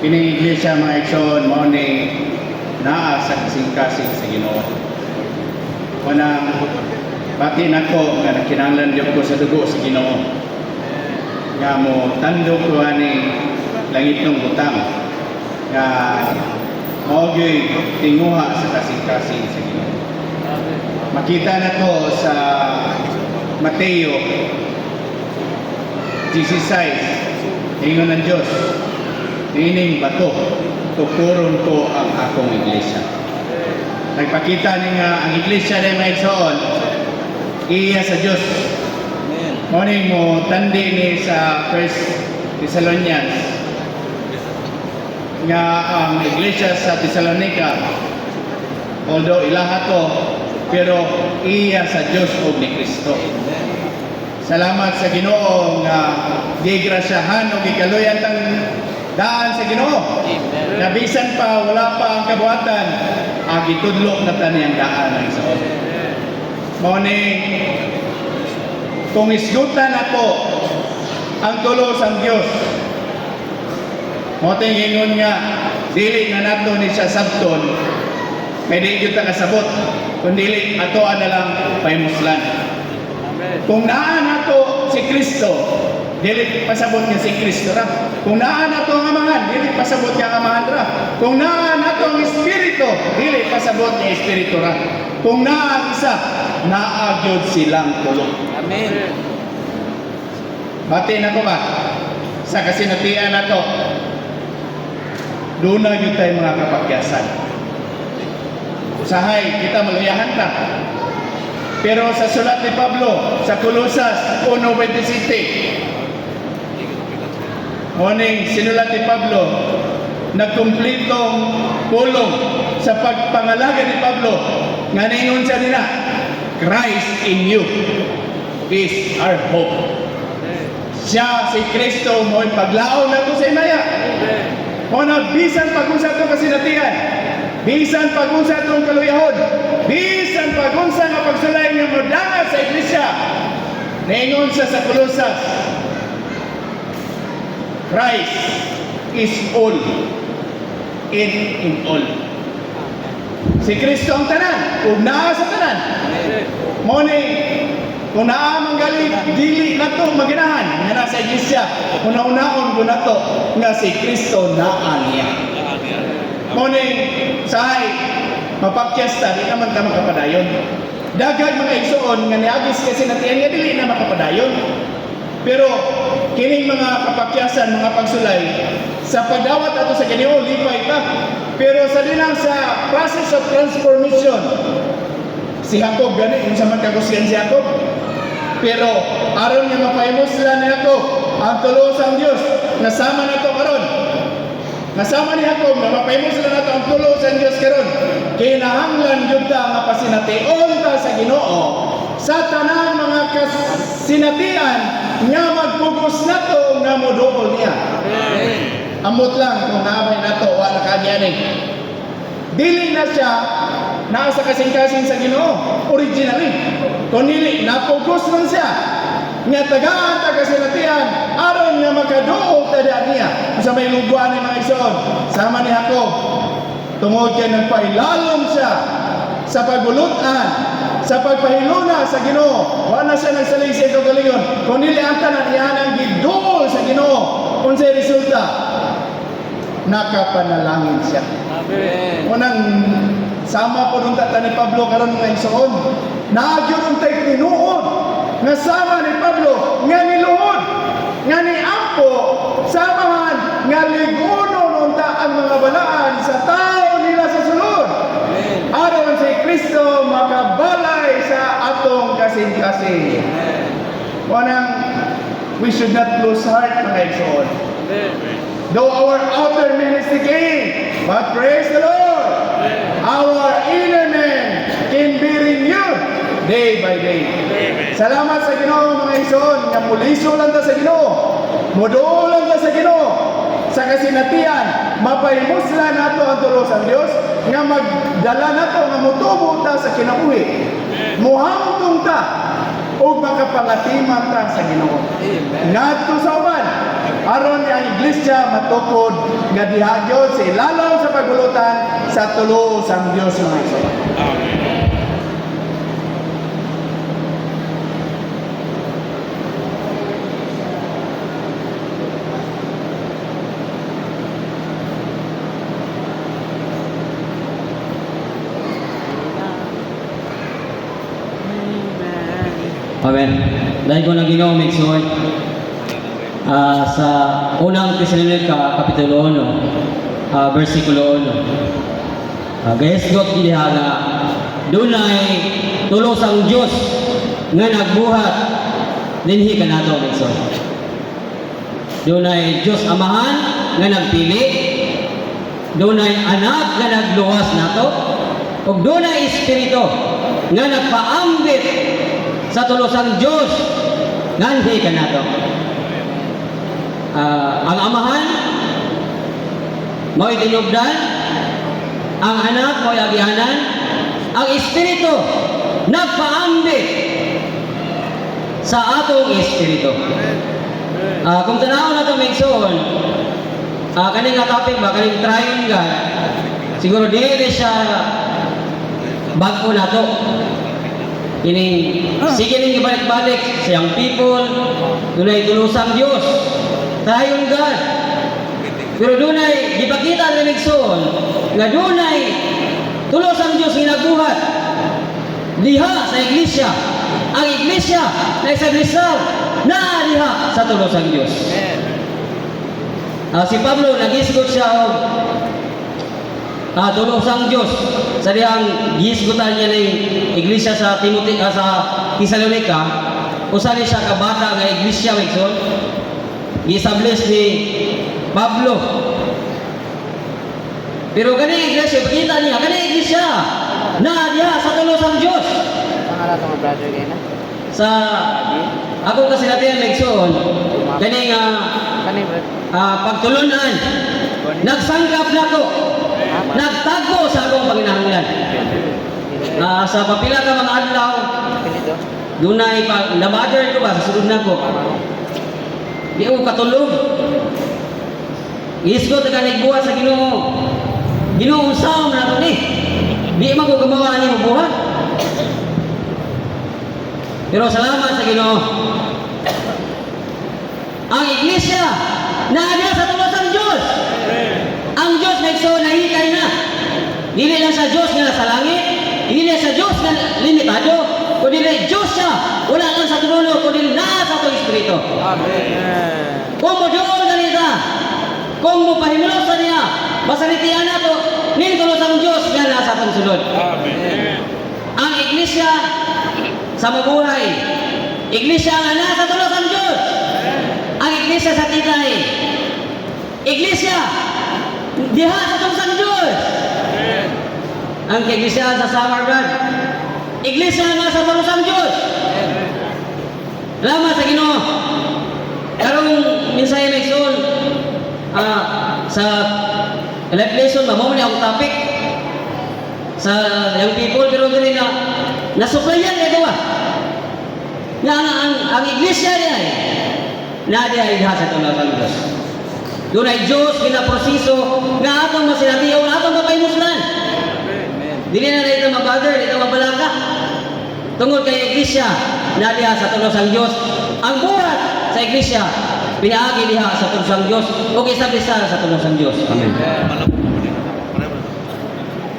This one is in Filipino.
Kining iglesia mga igsoon mao ni naa sa kasing-kasing sa Ginoo. Kanang pati nako nga nakinahanglan gyud ko sa dugo sa Ginoo. Nga mo tandog ko ani langit ng butang nga mao gyud tinguha sa kasing-kasing sa Ginoo. Makita nato sa Mateo 16, ingon ng Diyos, ining bato, tukuron ko ang akong iglesia. Nagpakita ni nga ang iglesia na may igsoon, iya sa Diyos. Morning mo, tandi ni sa 1 Thessalonians, nga ang iglesia sa Thessalonica, although ilaha to, pero iya sa Diyos o ni Kristo. Salamat sa Ginoo nga gigrasyahan o gikaluyan tang daan sa Ginoo. Nabisan pa wala pa ang kabuhatan, gitudlo na taniyang daan ang Ginoo. Mao ni kung isgutan nato ang tulos ang Dios. Mo ingon nga dili na nato ni siya sabton, may di gyud ta kasabot, kundi ato na lang pahimuslan. Kung naa nato si Kristo, dili pasabot niya si Kristo ra. Kung naa nato ang amahan, dili pasabot niya ang amahan ra. Kung naa nato ang Espiritu, dili pasabot niya Espiritu ra. Kung naa ang isa, naa gyud silang tulo. Amen. Bati na ko ba? Sa kasinatian nato, doon na yun tayo mga kapagyasan. Usahay, kita maluyahan ta. Pero sa sulat ni Pablo, sa Colosas 1:27, morning, sinulat ni Pablo, nagkumplitong pulong sa pagpangalaga ni Pablo, nga ningon siya nila, Christ in you is our hope. Siya, si Kristo, mo'y paglaon na ito sa imaya. Kung bisan pag-unsa itong kasinatian, bisan pag-unsa itong kaluyahon, bisan pag-unsa nga pagsulay nga modanga sa iglesia, ningon siya sa Colosas, Christ is all, in all. Si Kristo ang tanan, ug naa sa tanan. Mo ni kung naa manggali dili nato maginahan nga nasa iglesia, una-unaon ko nato nga si Kristo naa niya. Mo ni sahay mapakyasta di naman ta makapadayon. Dagag mga igsoon nga niagis kasi natiyan nga dili na makapadayon. Pero kining mga kapakyasan, mga pagsulay sa pagdawat ato sa Ginoo lipay ta. Pero sa dinang sa process of transformation, si Jacob gani unsa man kagusyan si Jacob. Pero aron nga mapahimuslan ni Jacob ang tulo sa Dios, nasama nato karon. Nasama ni Jacob nga mapahimuslan nato ang tulo sa Dios karon. Kinahanglan jud ta nga pasination ta sa Ginoo sa tanang mga kasinatian nga magpugos nato nga modukol niya. Amen. Amot lang kung naabay nato wala kagyanin. Dili na siya nasa kasing-kasing sa Ginoo originally. Kung dili napugos man siya nga tagaan ta kasinatian aron nga makaduol ta niya sa may lugwan ni mga igsoon. Sama ni Jacob tungod kay nagpailalom siya sa pagbulutan, sa pagpahiluna sa Ginoo. Wala siya nagsalig sa kagalingon. Kung dili ang tanan iyan ang giduol sa Ginoo, unsay resulta? Nakapanalangin siya. Amen. Unang sama po nung tata ni Pablo karon nga igsoon. Nagyon untay tinuod nga sama ni Pablo nga niluhod, nga niampo samahan nga ligunon unta ang mga balaan sa tao nila sa sulod. Aron si Kristo makabalay sa atong kasing-kasing. Wanang we should not lose heart mga igsoon. Though our outer man is decaying, but praise the Lord, our inner man can be renewed day by day. Salamat sa Ginoo mga igsoon, nga muliso lang ta sa Ginoo, muduol lang ta sa Ginoo, sa kasinatian, mapahimuslan nato ang tulo sa Dios, nga magdala nato nga mutubo ta sa kinabuhi. Muhamtong ta ug makapangatiman ta sa Ginoo. Ngadto sa uban, aron ang iglesia matukod nga diha Dios sa ilalom sa pagulutan sa tulo sang Dios mga igsoon. Amen. Dahil ko na Ginoo migsoon sa unang Tesalonica kapitulo 1, versikulo 1. Gahisgot diha nga dunay tulo sang Dios nga nagbuhat dinhi kanato migsoon. Dunay Dios Amahan nga nagpili, dunay Anak nga nagluwas nato, ug dunay Espiritu nga nagpaambit sa tulo sang Dios nganhi kanato. Ang Amahan mo'y tinubdan, ang Anak mo'y agihanan, ang Espiritu nagpaambit sa atong Espiritu. Kung tanaw na ito may igsoon, kaning nga topic ba, kaning triune God, siguro di siya bago na to. Sige ning ibalik-balik sa young people, dunay tulusang Dios, triune God. Pero dunay gipakita ang igsoon nga dunay tulusang Dios nga nagbuhat diha sa iglesia. Ang iglesia na sa Rizal na diha sa tulusang Dios. Si Pablo nagisgot siya og tulusang Dios sa dihang gisgutan niya ng iglesia sa sa Thessalonica. Usa ni siya kabata nga iglesia wigson gi-establish ni Pablo. Pero kani iglesia pakita niya kani iglesia na diha sa tulusang Dios. Pangalan ng brother kayo na? Sa ako kasi natin wigson kani nga Kanay brother? pagtulunan nagsangkap na ko, nagtago sa akong panginahanglan. Sa papila ka mga adlaw, Pinito? dunay na-bother ko ba sa sulod na ko. Di ko katulog. Isgot ka nagbuhat sa Ginoo. Ginoo usaw na to ni. Di man ko gumawa niya buhat. Pero salamat sa Ginoo. Ang iglesia na sa tulusang Diyos. Ang Diyos na igsoon nahikay na. Dili lang sa Diyos nga nasa langit, dili sa Diyos nga limitado, kundi Diyos siya, wala lang sa trono, kundi nasa itong Espiritu. Amen. Kung mo doon ganita, kung mo pahimulos sa niya, masalitian na to, ning tulusang Diyos nga nasa itong sunod. Amen. Ang iglesia sa mabuhay, iglesia nga nasa tulusang Diyos. Ang iglesia sa titay, iglesia diha sa tulusang Diyos. Ang iglesia sa Samarkand, iglesia nga sa tulusang Diyos. Salamat sa Ginoo. Karong minsay may igsoon sa life lesson mamo ni ang topic sa young people, pero dili na nasuplayan ito ba nga ang iglesia niya na diha sa tulusang Diyos. Doon ay Diyos ginaproseso nga atong masinatiyaw, atong mapaymuslan. Dili na ito mabother, ito mabalaka. Tungod kay iglesia na diha sa tulusang Diyos. Ang buhat sa iglesia pinaagi diha sa tulusang Diyos o isa sa tulusang Diyos. Amen.